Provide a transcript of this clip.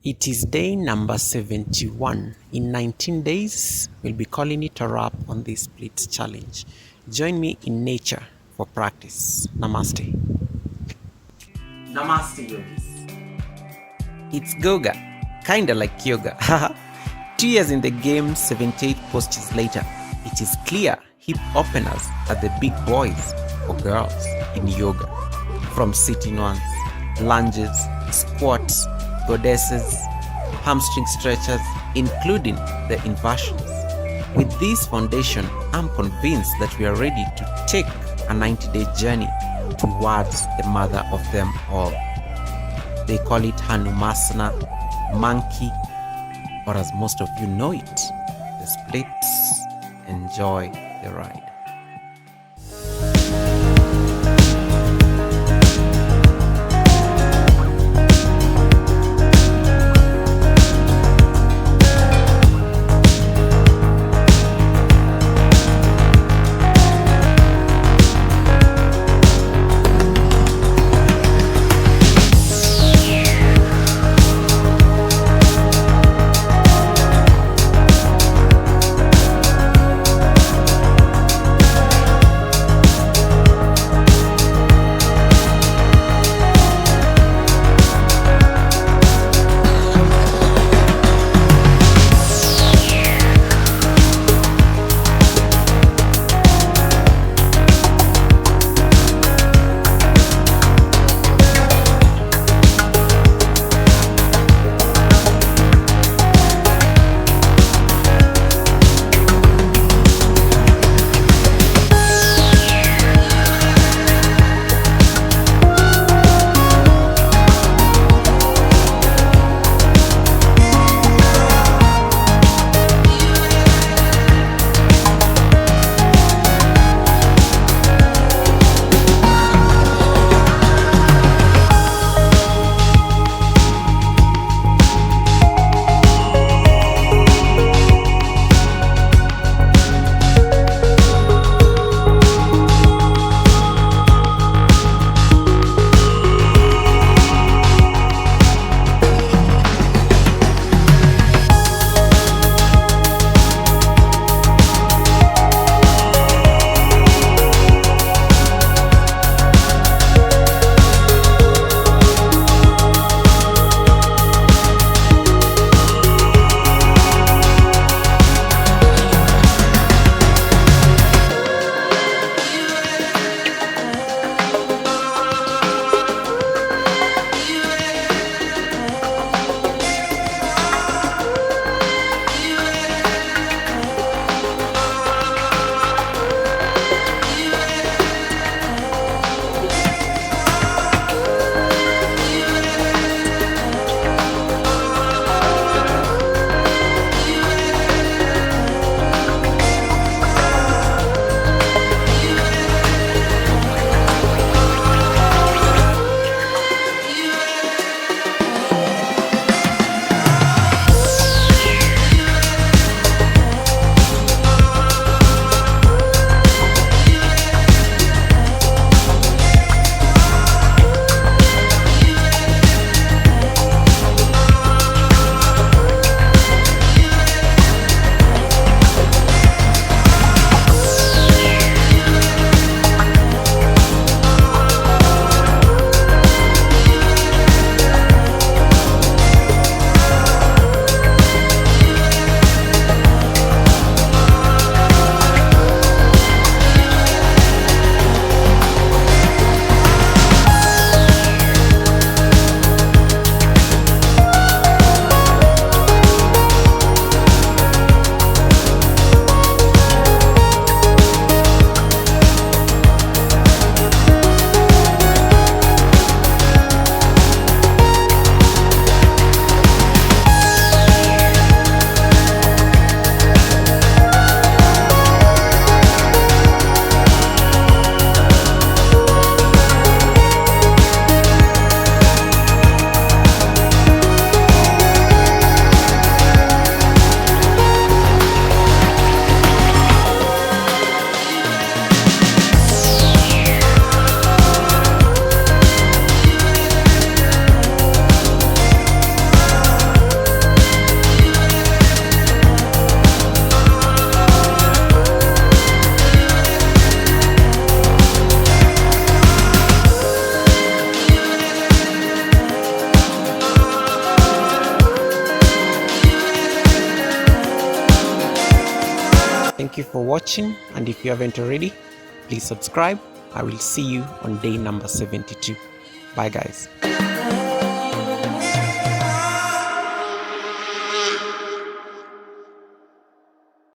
It is day number 71. In 19 days, we'll be calling it a wrap on this split challenge. Join me in nature for practice. Namaste. Namaste, yogis. It's Goga, kinda like yoga. 2 years in the game, 78 postures later. It is clear hip openers are the big boys or girls in yoga. From sitting ones, lunges, squats, goddesses, hamstring stretchers, including the inversions. With this foundation, I'm convinced that we are ready to take a 90-day journey towards the mother of them all. They call it Hanumasana, monkey, or as most of you know it, the splits. Enjoy the ride. Thank you for watching, and if you haven't already, please subscribe. I will see you on day number 72. Bye guys.